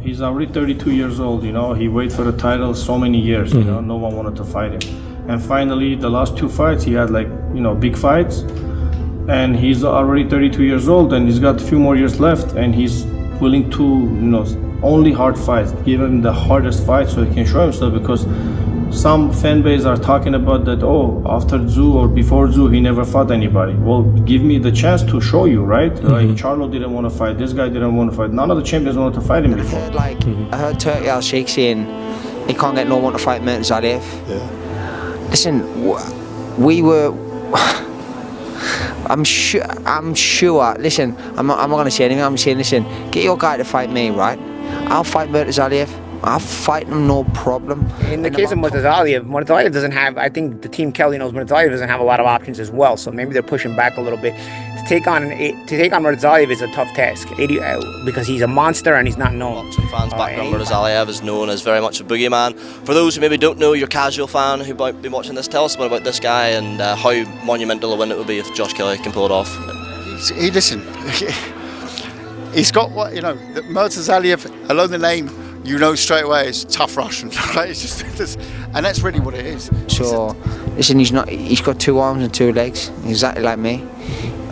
He's already 32 years old, he waited for the title so many years, no one wanted to fight him. And finally, the last 2 fights, he had big fights. And he's already 32 years old and he's got a few more years left and he's willing to, only hard fights, give him the hardest fight so he can show himself, because some fan base are talking about that, after Tszyu or before Tszyu, he never fought anybody. Well, give me the chance to show you, right? Like Charlo didn't want to fight, this guy didn't want to fight, none of the champions wanted to fight him before. I heard Turkey Al Sheikh saying he can't get no one to fight Murtazaliev. Yeah. Listen, we were... I'm sure, listen, I'm not going to say anything, I'm saying, listen, get your guy to fight me, right? I'll fight Murtazaliev. I'll fight him, no problem. In the case of Murtazaliev doesn't have, I think the team Kelly knows Murtazaliev doesn't have a lot of options as well, so maybe they're pushing back a little bit. To take on Murtazaliev is a tough task, because he's a monster and he's not known. Boxing fans, Bakhram Murtazaliev is known as very much a boogeyman. For those who maybe don't know, your casual fan who might be watching this, tell us about this guy and how monumental a win it would be if Josh Kelly can pull it off. Listen, he's got what, Murtazaliev, alone the name, straight away it's tough Russian, right? It's just, and that's really what it is. So, listen, he's got 2 arms and 2 legs, exactly like me.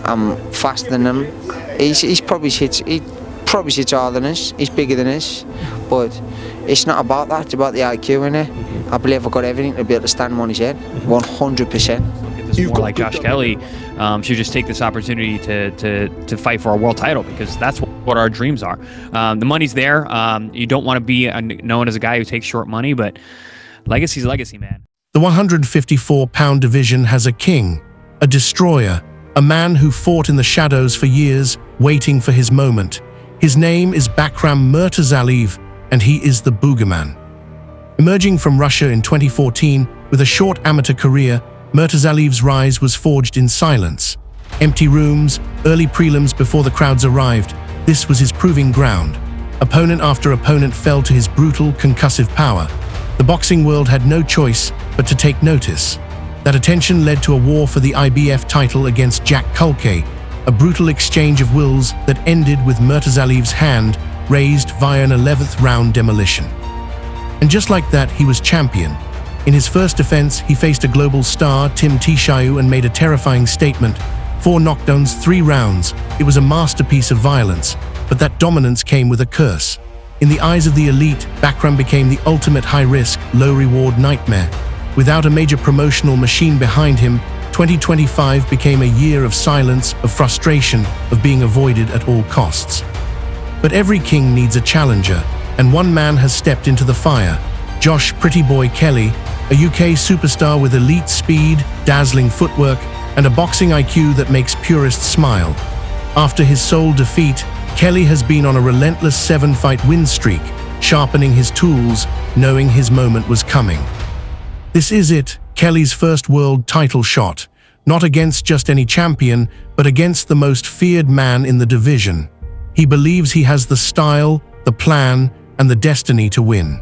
I'm faster than him. He probably hits harder than us. He's bigger than us, but it's not about that. It's about the IQ, innit? I believe I've got everything to be able to stand him on his head, 100%. More like Josh Kelly should just take this opportunity to fight for a world title, because that's what our dreams are. The money's there. You don't want to be known as a guy who takes short money, but legacy's legacy, man. The 154-pound division has a king, a destroyer, a man who fought in the shadows for years, waiting for his moment. His name is Bakhram Murtazaliev, and he is the Boogeyman. Emerging from Russia in 2014 with a short amateur career, Murtazaliev's rise was forged in silence. Empty rooms, early prelims before the crowds arrived, this was his proving ground. Opponent after opponent fell to his brutal, concussive power. The boxing world had no choice but to take notice. That attention led to a war for the IBF title against Jack Culkay, a brutal exchange of wills that ended with Murtazaliev's hand raised via an 11th round demolition. And just like that, he was champion. In his first defense, he faced a global star, Tim Tishayu, and made a terrifying statement. 4 knockdowns, 3 rounds. It was a masterpiece of violence, but that dominance came with a curse. In the eyes of the elite, Bakhram became the ultimate high-risk, low-reward nightmare. Without a major promotional machine behind him, 2025 became a year of silence, of frustration, of being avoided at all costs. But every king needs a challenger, and one man has stepped into the fire. Josh "Pretty Boy" Kelly, a UK superstar with elite speed, dazzling footwork, and a boxing IQ that makes purists smile. After his sole defeat, Kelly has been on a relentless 7-fight win streak, sharpening his tools, knowing his moment was coming. This is it, Kelly's first world title shot, not against just any champion, but against the most feared man in the division. He believes he has the style, the plan, and the destiny to win.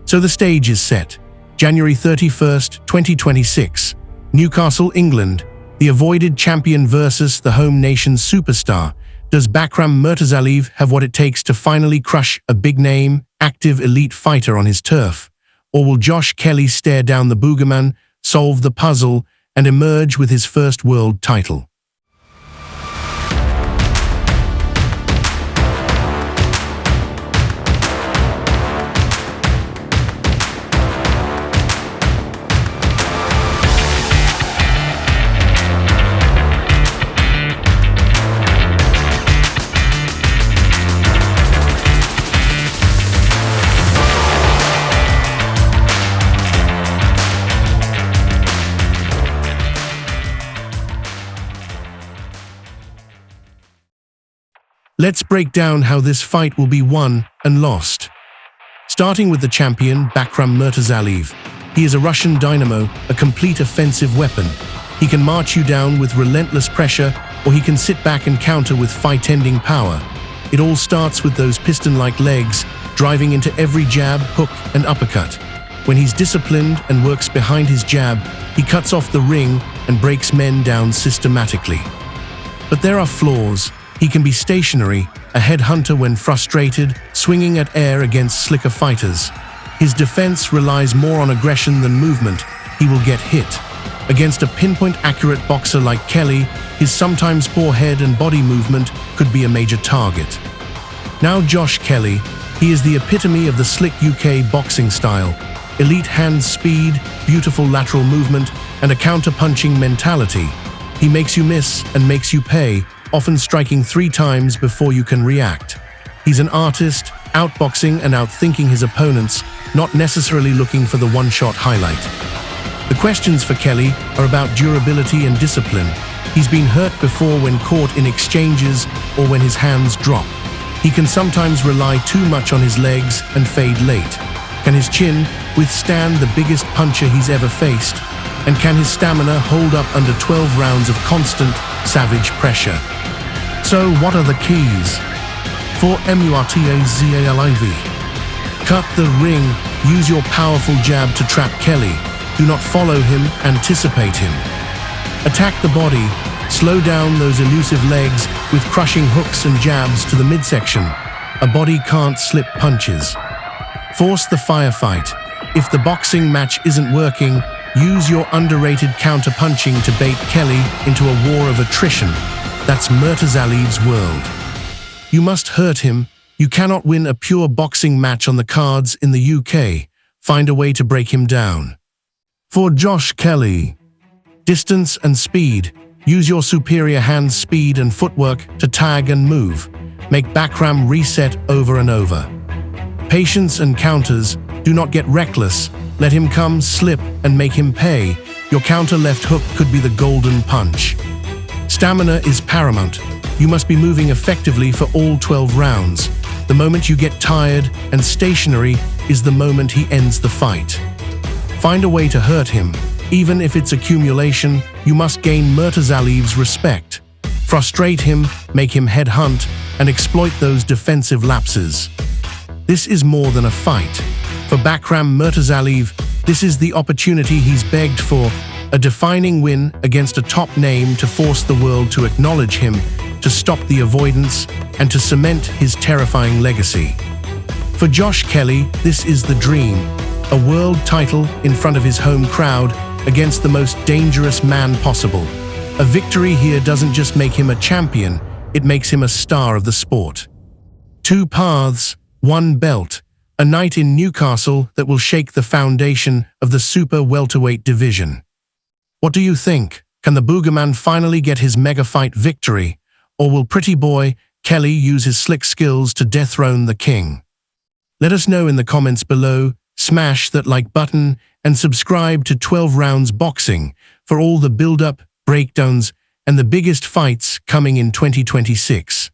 So the stage is set. January 31st, 2026. Newcastle, England. The avoided champion versus the home nation's superstar. Does Bakhram Murtazaliev have what it takes to finally crush a big-name, active elite fighter on his turf? Or will Josh Kelly stare down the Boogeyman, solve the puzzle, and emerge with his first world title? Let's break down how this fight will be won and lost. Starting with the champion, Bakhram Murtazaliev. He is a Russian dynamo, a complete offensive weapon. He can march you down with relentless pressure, or he can sit back and counter with fight-ending power. It all starts with those piston-like legs, driving into every jab, hook, and uppercut. When he's disciplined and works behind his jab, he cuts off the ring and breaks men down systematically. But there are flaws. He can be stationary, a headhunter when frustrated, swinging at air against slicker fighters. His defense relies more on aggression than movement. He will get hit. Against a pinpoint-accurate boxer like Kelly, his sometimes poor head and body movement could be a major target. Now Josh Kelly, he is the epitome of the slick UK boxing style. Elite hand speed, beautiful lateral movement, and a counter-punching mentality. He makes you miss and makes you pay, often striking 3 times before you can react. He's an artist, outboxing and outthinking his opponents, not necessarily looking for the one-shot highlight. The questions for Kelly are about durability and discipline. He's been hurt before when caught in exchanges or when his hands drop. He can sometimes rely too much on his legs and fade late. Can his chin withstand the biggest puncher he's ever faced? And can his stamina hold up under 12 rounds of constant, savage pressure? So what are the keys? For Murtazaliev. Cut the ring, use your powerful jab to trap Kelly. Do not follow him, anticipate him. Attack the body, slow down those elusive legs with crushing hooks and jabs to the midsection. A body can't slip punches. Force the firefight. If the boxing match isn't working, use your underrated counter-punching to bait Kelly into a war of attrition. That's Murtazaliev's world. You must hurt him. You cannot win a pure boxing match on the cards in the UK. Find a way to break him down. For Josh Kelly, distance and speed. Use your superior hand speed and footwork to tag and move. Make Bakhram reset over and over. Patience and counters. Do not get reckless. Let him come, slip, and make him pay. Your counter left hook could be the golden punch. Stamina is paramount. You must be moving effectively for all 12 rounds. The moment you get tired and stationary is the moment he ends the fight. Find a way to hurt him. Even if it's accumulation, you must gain Murtazaliev's respect. Frustrate him, make him headhunt, and exploit those defensive lapses. This is more than a fight. For Bakhram Murtazaliev, this is the opportunity he's begged for, a defining win against a top name to force the world to acknowledge him, to stop the avoidance, and to cement his terrifying legacy. For Josh Kelly, this is the dream, a world title in front of his home crowd against the most dangerous man possible. A victory here doesn't just make him a champion, it makes him a star of the sport. 2 paths, 1 belt. A night in Newcastle that will shake the foundation of the super welterweight division. What do you think? Can the Boogeyman finally get his mega fight victory? Or will pretty boy Kelly use his slick skills to dethrone the king? Let us know in the comments below, smash that like button, and subscribe to 12 Rounds Boxing for all the build-up, breakdowns, and the biggest fights coming in 2026.